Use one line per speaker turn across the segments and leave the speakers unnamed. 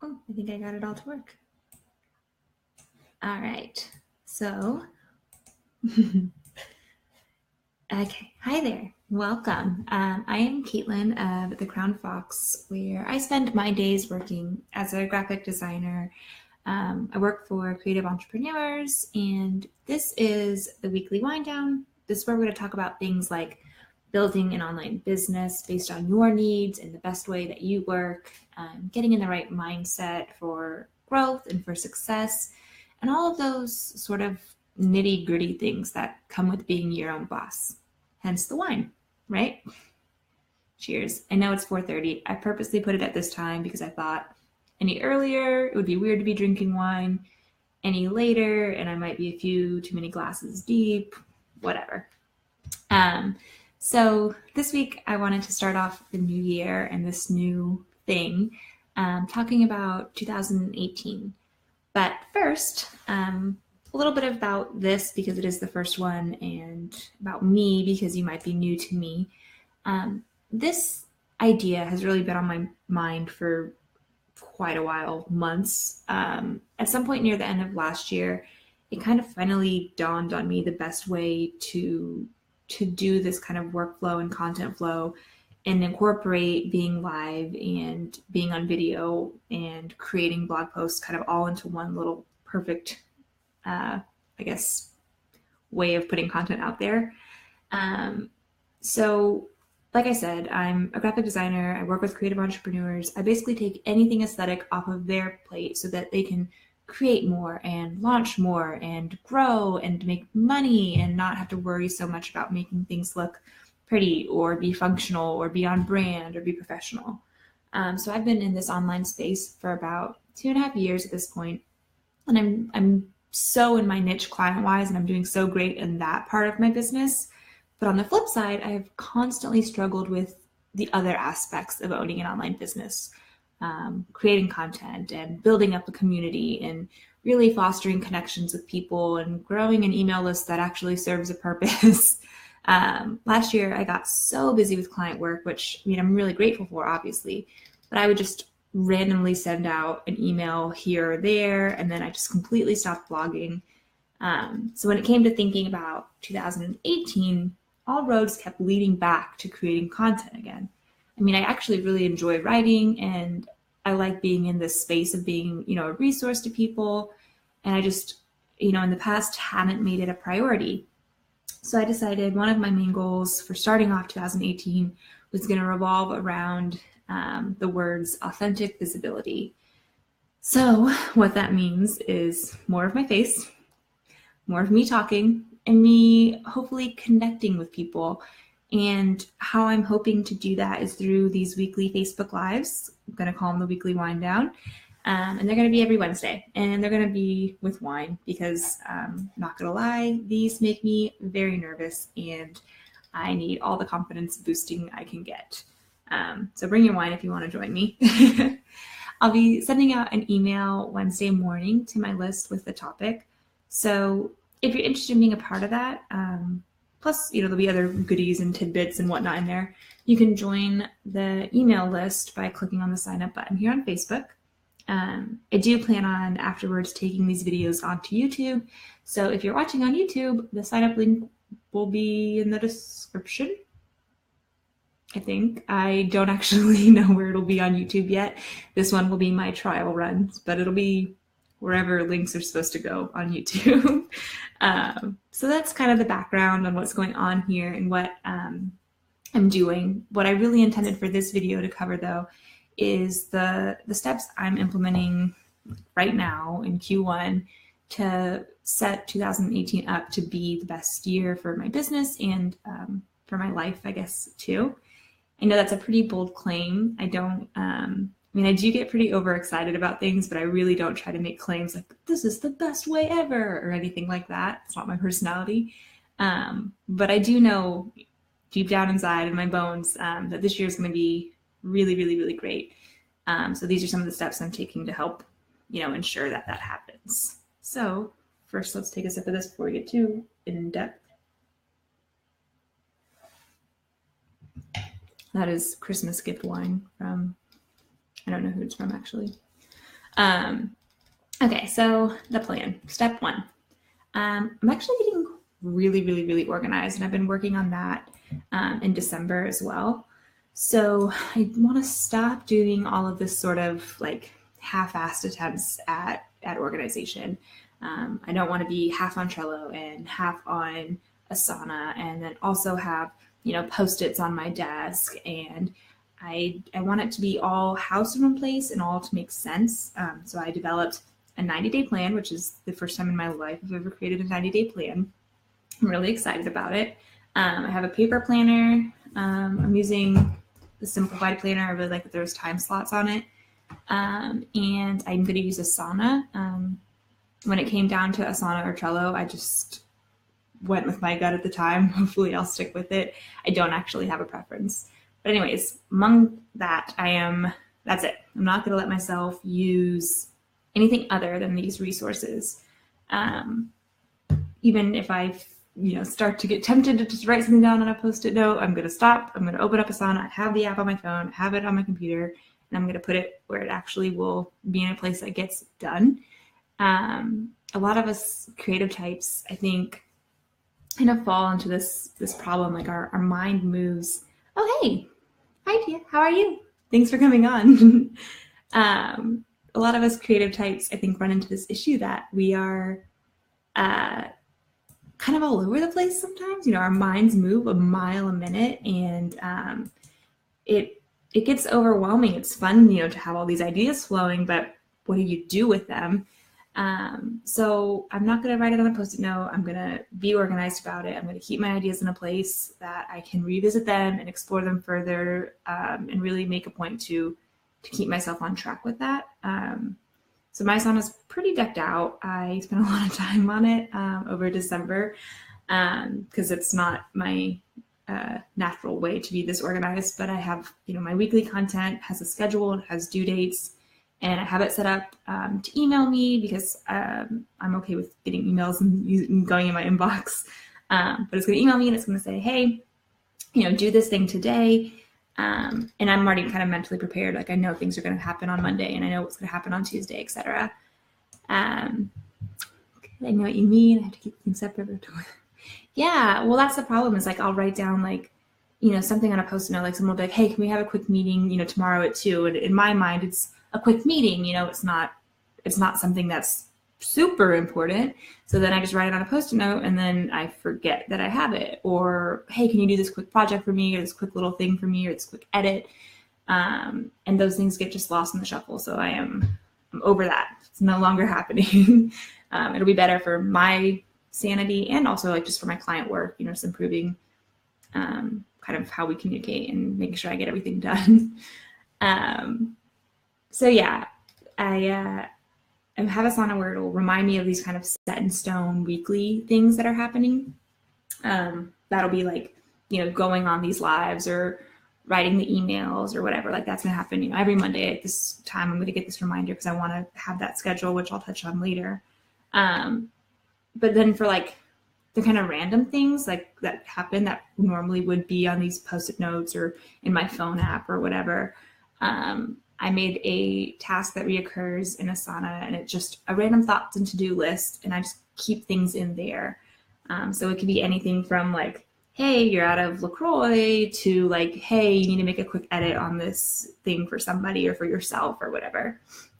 Oh, I think I got it all to work. All right. So, okay. Hi there. Welcome. I am Caitlin of The Crown Fox, where I spend my days working as a graphic designer. I work for creative entrepreneurs, and this is the weekly wind down. This is where we're going to talk about things like building an online business based on your needs and the best way that you work, getting in the right mindset for growth and for success, and all of those sort of nitty gritty things that come with being your own boss. Hence the wine, right? Cheers. I know it's 4:30. I purposely put it at this time because I thought any earlier it would be weird to be drinking wine. Any later, and I might be a few too many glasses deep, whatever. Um, so this week I wanted to start off the new year and this new thing, talking about 2018. But first, a little bit about this because it is the first one, and about me because you might be new to me. This idea has really been on my mind for quite a while, months. At some point near the end of last year, it kind of finally dawned on me the best way to do this kind of workflow and content flow and incorporate being live and being on video and creating blog posts kind of all into one little perfect, I guess, way of putting content out there. So like I said, I'm a graphic designer. I work with creative entrepreneurs. I basically take anything aesthetic off of their plate so that they can create more and launch more and grow and make money and not have to worry so much about making things look pretty or be functional or be on brand or be professional. So I've been in this online space for about 2.5 years at this point, and I'm so in my niche client wise, and I'm doing so great in that part of my business. But on the flip side, I have constantly struggled with the other aspects of owning an online business, creating content and building up a community and really fostering connections with people and growing an email list that actually serves a purpose. Last year, I got so busy with client work, which I'm really grateful for, obviously, but I would just randomly send out an email here or there, and then I just completely stopped blogging. So when it came to thinking about 2018, all roads kept leading back to creating content again. I actually really enjoy writing, and I like being in this space of being, a resource to people. And I just, in the past haven't made it a priority. So I decided one of my main goals for starting off 2018 was going to revolve around the words authentic visibility. So what that means is more of my face, more of me talking, and me hopefully connecting with people. And how I'm hoping to do that is through these weekly Facebook Lives. I'm going to call them the weekly wind down. And they're going to be every Wednesday. And they're going to be with wine because, not going to lie, these make me very nervous and I need all the confidence boosting I can get. So bring your wine if you want to join me. I'll be sending out an email Wednesday morning to my list with the topic. So if you're interested in being a part of that, plus, there'll be other goodies and tidbits and whatnot in there, you can join the email list by clicking on the sign up button here on Facebook. I do plan on afterwards taking these videos onto YouTube. So if you're watching on YouTube, the sign up link will be in the description. I think. I don't actually know where it'll be on YouTube yet. This one will be my trial run, but it'll be wherever links are supposed to go on YouTube. So that's kind of the background on what's going on here and what I'm doing. What I really intended for this video to cover, though, is the steps I'm implementing right now in Q1 to set 2018 up to be the best year for my business and for my life, I guess, too. I know that's a pretty bold claim. I don't, I do get pretty overexcited about things, but I really don't try to make claims like, this is the best way ever, or anything like that. It's not my personality. But I do know deep down inside in my bones that this year is going to be really, really, really great. So these are some of the steps I'm taking to help, ensure that that happens. So first, let's take a sip of this before we get too in depth. That is Christmas gift wine from, I don't know who it's from actually. Okay, so the plan. Step one. I'm actually getting really, really, really organized, and I've been working on that in December as well. So I want to stop doing all of this sort of like half-assed attempts at organization. I don't want to be half on Trello and half on Asana, and then also have post-its on my desk. And I want it to be all housed in one place and all to make sense. So I developed a 90-day plan, which is the first time in my life I've ever created a 90-day plan. I'm really excited about it. I have a paper planner. I'm using the simplified planner. I really like that there's time slots on it. And I'm going to use Asana. When it came down to Asana or Trello, I just went with my gut at the time. Hopefully I'll stick with it. I don't actually have a preference. But anyways, among that, that's it. I'm not going to let myself use anything other than these resources. Even if I start to get tempted to just write something down on a post-it note, I'm going to stop. I'm going to open up Asana. I have the app on my phone, I have it on my computer, and I'm going to put it where it actually will be in a place that gets done. A lot of us creative types, I think, kind of fall into this problem. Like our mind moves. Oh, hey, hi, Tia. How are you? Thanks for coming on. A lot of us creative types, I think, run into this issue that we are kind of all over the place sometimes. Our minds move a mile a minute, and it gets overwhelming. It's fun, to have all these ideas flowing, but what do you do with them? So I'm not going to write it on a post-it note. I'm going to be organized about it. I'm going to keep my ideas in a place that I can revisit them and explore them further, and really make a point to keep myself on track with that. So my Asana is pretty decked out. I spent a lot of time on it over December because it's not my natural way to be this organized, but I have, my weekly content has a schedule, it has due dates, and I have it set up to email me because I'm okay with getting emails and going in my inbox. But it's going to email me and it's going to say, hey, do this thing today. And I'm already kind of mentally prepared. Like I know things are going to happen on Monday and I know what's going to happen on Tuesday, etc. I know what you mean. I have to keep things separate. Yeah. Well, that's the problem is like, I'll write down like, something on a post-it note, like someone will be like, hey, can we have a quick meeting, tomorrow at 2? And in my mind, it's a quick meeting, it's not something that's super important. So then I just write it on a post-it note and then I forget that I have it. Or, hey, can you do this quick project for me, or this quick little thing for me, or this quick edit? And those things get just lost in the shuffle. So I'm over that. It's no longer happening. It'll be better for my sanity and also like just for my client work, just improving kind of how we communicate and making sure I get everything done. So yeah, I have Asana where it'll remind me of these kind of set in stone weekly things that are happening. That'll be like, going on these lives or writing the emails or whatever. Like that's going to happen, every Monday at this time. I'm going to get this reminder because I want to have that schedule, which I'll touch on later. But then for like the kind of random things like that happen that normally would be on these post-it notes or in my phone app or whatever, I made a task that reoccurs in Asana, and it's just a random thoughts and to-do list, and I just keep things in there. So it could be anything from like, hey, you're out of LaCroix, to like, hey, you need to make a quick edit on this thing for somebody or for yourself or whatever.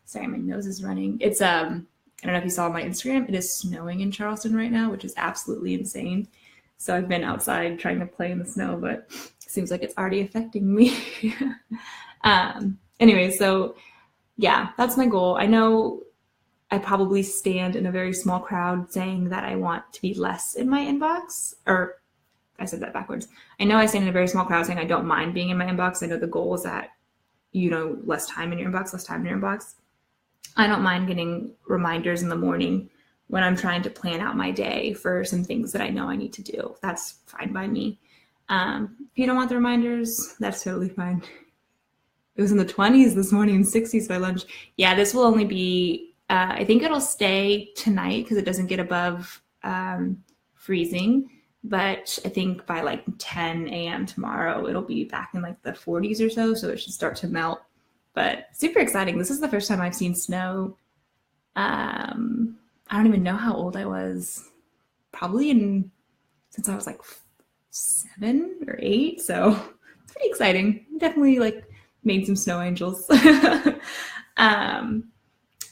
Sorry, my nose is running. It's I don't know if you saw on my Instagram, it is snowing in Charleston right now, which is absolutely insane. So I've been outside trying to play in the snow, but it seems like it's already affecting me. Anyway, so yeah, that's my goal. I know I probably stand in a very small crowd saying that I want to be less in my inbox, or I said that backwards. I know I stand in a very small crowd saying I don't mind being in my inbox. I know the goal is that, less time in your inbox. I don't mind getting reminders in the morning when I'm trying to plan out my day for some things that I know I need to do. That's fine by me. If you don't want the reminders, that's totally fine. It was in the 20s this morning and 60s by lunch. Yeah, this will only be, I think it'll stay tonight because it doesn't get above freezing. But I think by like 10 a.m. tomorrow, it'll be back in like the 40s or so. So it should start to melt. but super exciting. This is the first time I've seen snow. I don't even know how old I was. Probably since I was like 7 or 8. So it's pretty exciting. Definitely like made some snow angels. um,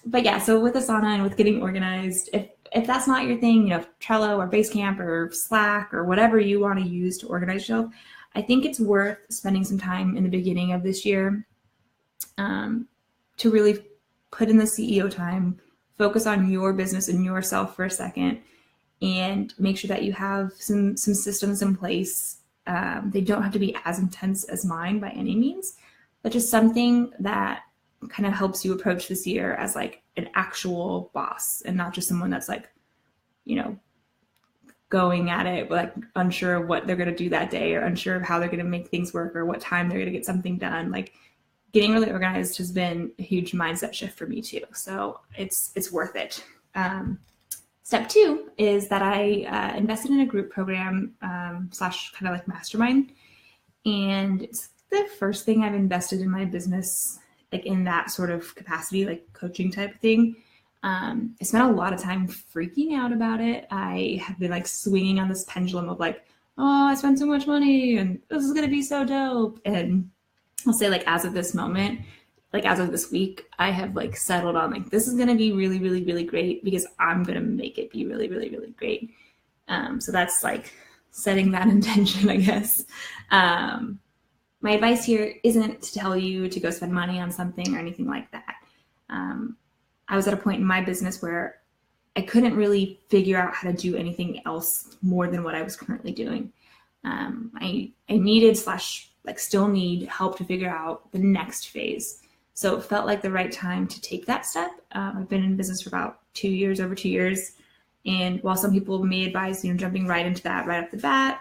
but yeah, so with Asana and with getting organized, if that's not your thing, Trello or Basecamp or Slack or whatever you want to use to organize yourself, I think it's worth spending some time in the beginning of this year to really put in the CEO time, focus on your business and yourself for a second, and make sure that you have some systems in place. They don't have to be as intense as mine by any means, but just something that kind of helps you approach this year as like an actual boss and not just someone that's like, going at it, like unsure of what they're going to do that day or unsure of how they're going to make things work or what time they're going to get something done. Like getting really organized has been a huge mindset shift for me too. So it's worth it. Step 2 is that I invested in a group program / kind of like mastermind. And it's the first thing I've invested in my business, like in that sort of capacity, like coaching type thing. I spent a lot of time freaking out about it. I have been like swinging on this pendulum of like, oh, I spent so much money and this is going to be so dope. And I'll say like as of this moment, like as of this week, I have like settled on like, this is going to be really, really, really great because I'm going to make it be really, really, really great. So that's like setting that intention, I guess. My advice here isn't to tell you to go spend money on something or anything like that. I was at a point in my business where I couldn't really figure out how to do anything else more than what I was currently doing. I needed / like still need help to figure out the next phase. So it felt like the right time to take that step. I've been in business for about over 2 years. And while some people may advise, jumping right into that right off the bat,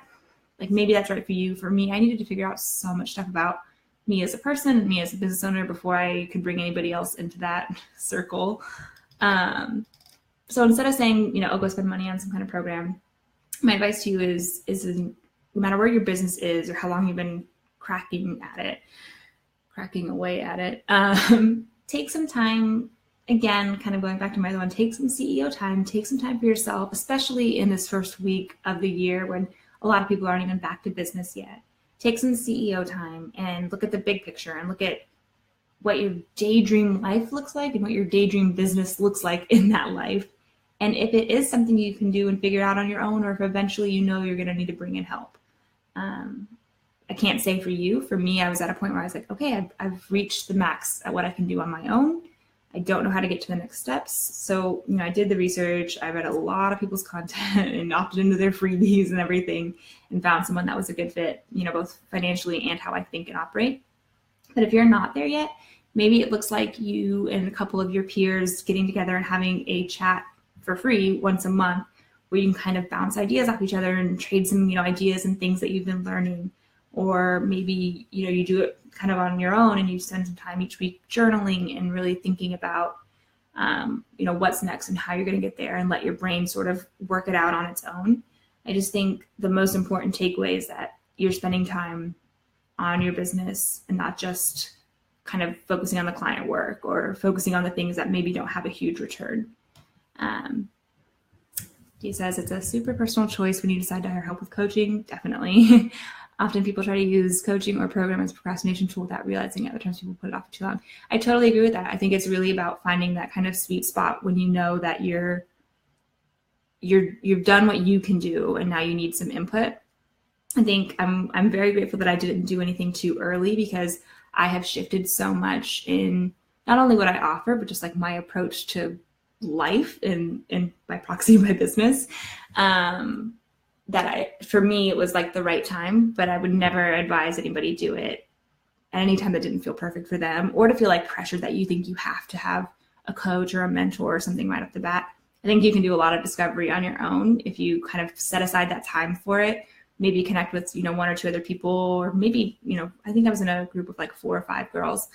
like maybe that's right for you. For me, I needed to figure out so much stuff about me as a person and me as a business owner before I could bring anybody else into that circle. So instead of saying, oh, go spend money on some kind of program, my advice to you is no matter where your business is or how long you've been cracking away at it, take some time, again, kind of going back to my other one, take some CEO time, take some time for yourself, especially in this first week of the year when a lot of people aren't even back to business yet. Take some CEO time and look at the big picture and look at what your daydream life looks like and what your daydream business looks like in that life. And if it is something you can do and figure out on your own, or if eventually you're going to need to bring in help. I can't say for you. For me, I was at a point where I was like, okay, I've reached the max at what I can do on my own. I don't know how to get to the next steps. So, I did the research. I read a lot of people's content and opted into their freebies and everything and found someone that was a good fit, both financially and how I think and operate. But if you're not there yet, maybe it looks like you and a couple of your peers getting together and having a chat for free once a month where you can kind of bounce ideas off each other and trade some, ideas and things that you've been learning. Or maybe, you do it kind of on your own and you spend some time each week journaling and really thinking about, what's next and how you're going to get there and let your brain sort of work it out on its own. I just think the most important takeaway is that you're spending time on your business and not just kind of focusing on the client work or focusing on the things that maybe don't have a huge return. He says it's a super personal choice when you decide to hire help with coaching. Definitely. Often people try to use coaching or program as a procrastination tool without realizing other times people put it off for too long. I totally agree with that. I think it's really about finding that kind of sweet spot when you know that you've done what you can do and now you need some input. I think I'm very grateful that I didn't do anything too early because I have shifted so much in not only what I offer, but just like my approach to life and by proxy my business. For me, it was like the right time, but I would never advise anybody do it at any time that didn't feel perfect for them or to feel like pressured that you think you have to have a coach or a mentor or something right off the bat. I think you can do a lot of discovery on your own if you kind of set aside that time for it, maybe connect with, 1 or 2 other people, or maybe, I think I was in a group of like 4 or 5 girls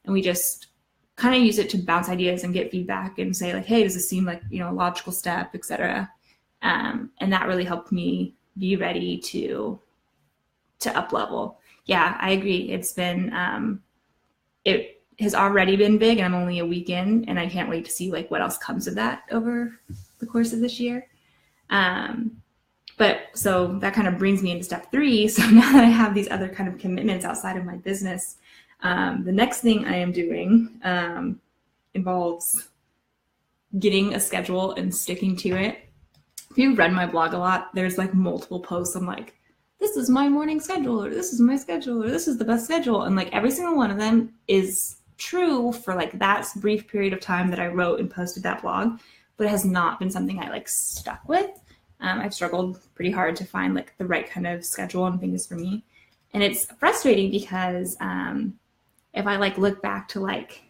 and we just kind of use it to bounce ideas and get feedback and say like, hey, does this seem like, a logical step, etc. And that really helped me be ready to up level. Yeah, I agree. It's been, has already been big, and I'm only a week in, and I can't wait to see like what else comes of that over the course of this year. But so that kind of brings me into step 3. So now that I have these other kind of commitments outside of my business, the next thing I am doing involves getting a schedule and sticking to it. If you've read my blog a lot, there's like multiple posts. I'm like, this is my morning schedule, or this is my schedule, or this is the best schedule. And like every single one of them is true for like that brief period of time that I wrote and posted that blog, but it has not been something I like stuck with. I've struggled pretty hard to find like the right kind of schedule and things for me. And it's frustrating because if I like look back to like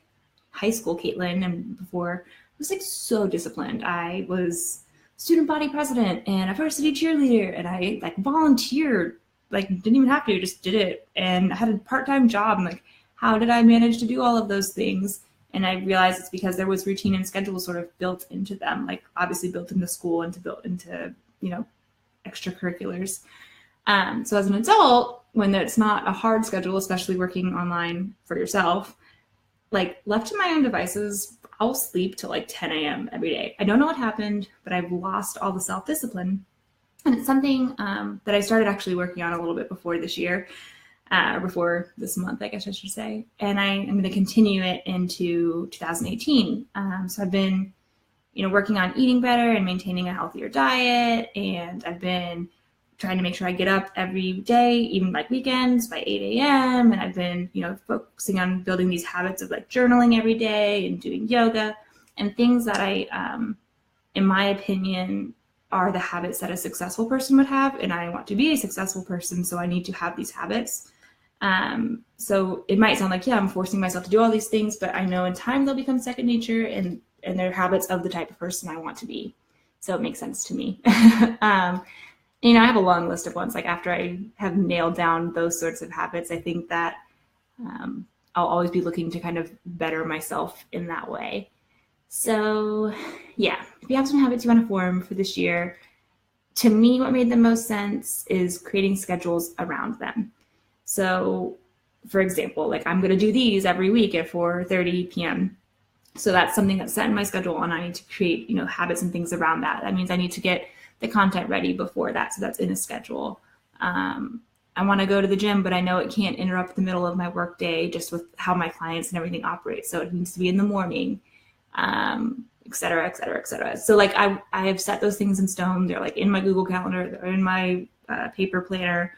high school Caitlin and before, I was like so disciplined. I was student body president and a varsity cheerleader, and I like volunteered, like didn't even have to, just did it. And I had a part-time job. And like, how did I manage to do all of those things? And I realized it's because there was routine and schedule sort of built into them, like obviously built into school and built into, you know, extracurriculars. So as an adult, when it's not a hard schedule, especially working online for yourself, like left to my own devices, I'll sleep till like 10 a.m. every day. I don't know what happened, but I've lost all the self-discipline. And it's something that I started actually working on a little bit before this year, before this month, I guess I should say. And I am going to continue it into 2018. So I've been, you know, working on eating better and maintaining a healthier diet. And I've been trying to make sure I get up every day, even like weekends by 8 a.m. And I've been, you know, focusing on building these habits of like journaling every day and doing yoga and things that I, in my opinion, are the habits that a successful person would have. And I want to be a successful person, so I need to have these habits. So it might sound like, yeah, I'm forcing myself to do all these things, but I know in time they'll become second nature, and they're habits of the type of person I want to be. So it makes sense to me. You know, I have a long list of ones. Like after I have nailed down those sorts of habits, I think that I'll always be looking to kind of better myself in that way. So yeah, if you have some habits you want to form for this year, to me, what made the most sense is creating schedules around them. So for example, like I'm going to do these every week at 4:30 p.m. So that's something that's set in my schedule, and I need to create, you know, habits and things around that. That means I need to get the content ready before that. So that's in a schedule. I want to go to the gym, but I know it can't interrupt the middle of my work day just with how my clients and everything operate. So it needs to be in the morning, et cetera, et cetera, et cetera. So like I have set those things in stone. They're like in my Google Calendar, they're in my paper planner.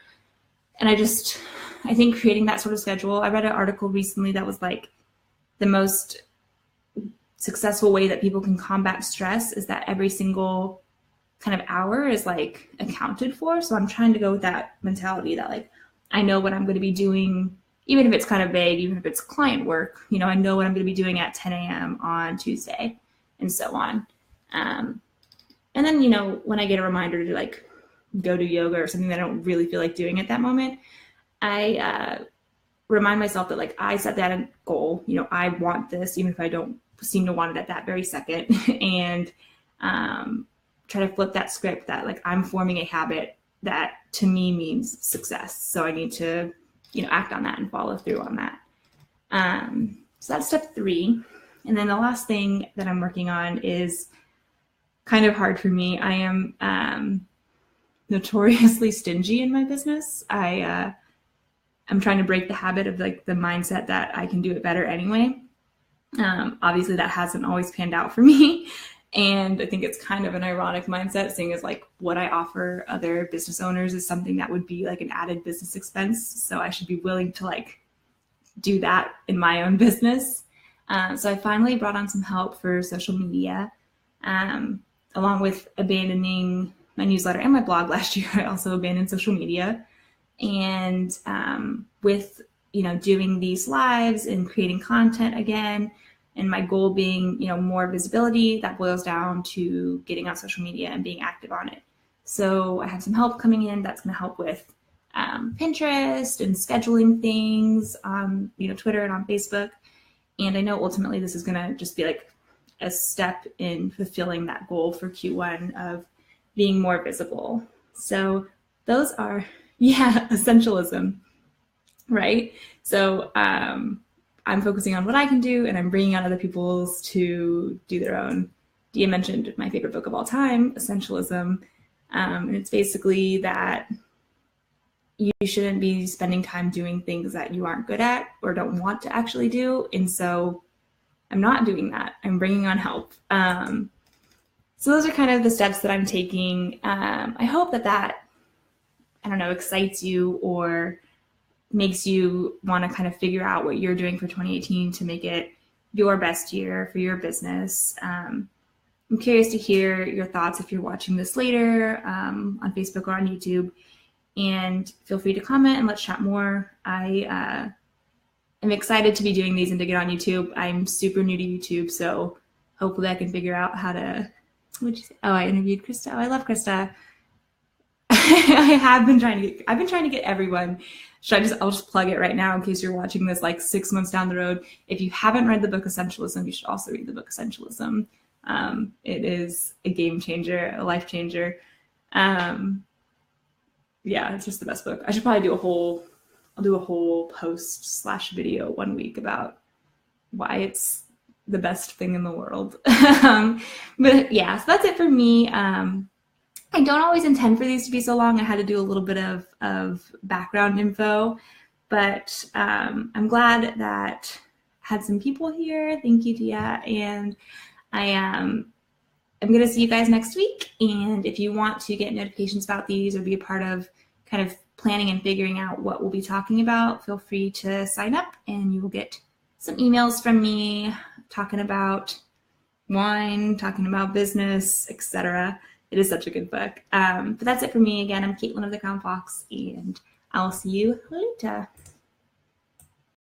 And I think creating that sort of schedule, I read an article recently that was like the most successful way that people can combat stress is that every single kind of hour is like accounted for. So I'm trying to go with that mentality that like, I know what I'm going to be doing, even if it's kind of vague, even if it's client work, you know, I know what I'm going to be doing at 10 a.m. on Tuesday and so on. And then, you know, when I get a reminder to like go do yoga or something that I don't really feel like doing at that moment, I remind myself that like I set that goal, you know, I want this, even if I don't seem to want it at that very second. And try to flip that script that like I'm forming a habit that to me means success. So I need to, you know, act on that and follow through on that. So that's step 3. And then the last thing that I'm working on is kind of hard for me. I am notoriously stingy in my business. I'm trying to break the habit of like the mindset that I can do it better anyway. Obviously that hasn't always panned out for me. And I think it's kind of an ironic mindset, seeing as like what I offer other business owners is something that would be like an added business expense. So I should be willing to like do that in my own business. So I finally brought on some help for social media, along with abandoning my newsletter and my blog last year. I also abandoned social media, and with, you know, doing these lives and creating content again, and my goal being, you know, more visibility, that boils down to getting on social media and being active on it. So I have some help coming in that's going to help with Pinterest and scheduling things on, you know, Twitter and on Facebook. And I know ultimately this is going to just be like a step in fulfilling that goal for Q1 of being more visible. So those are, yeah, essentialism, right? So I'm focusing on what I can do, and I'm bringing on other people's to do their own. Dia mentioned my favorite book of all time, Essentialism. And it's basically that you shouldn't be spending time doing things that you aren't good at or don't want to actually do. And so I'm not doing that. I'm bringing on help. So those are kind of the steps that I'm taking. I hope that, I don't know, excites you or makes you want to kind of figure out what you're doing for 2018 to make it your best year for your business. I'm curious to hear your thoughts if you're watching this later on Facebook or on YouTube. And feel free to comment and let's chat more. I am excited to be doing these and to get on YouTube. I'm super new to YouTube, so hopefully I can figure out how to, what'd you say? Oh, I interviewed Krista. Oh, I love Krista. I've been trying to get everyone. I'll just plug it right now in case you're watching this like 6 months down the road. If you haven't read the book Essentialism, you should also read the book Essentialism. It is a game changer, a life changer. Yeah, it's just the best book. I should probably do I'll do a whole post/video one week about why it's the best thing in the world. But yeah, so that's it for me. I don't always intend for these to be so long. I had to do a little bit of background info, but I'm glad that I had some people here. Thank you, Dia. And I'm going to see you guys next week. And if you want to get notifications about these or be a part of kind of planning and figuring out what we'll be talking about, feel free to sign up and you will get some emails from me talking about wine, talking about business, etc. It is such a good book. But that's it for me. Again, I'm Caitlin of The Crown Fox, and I'll see you later.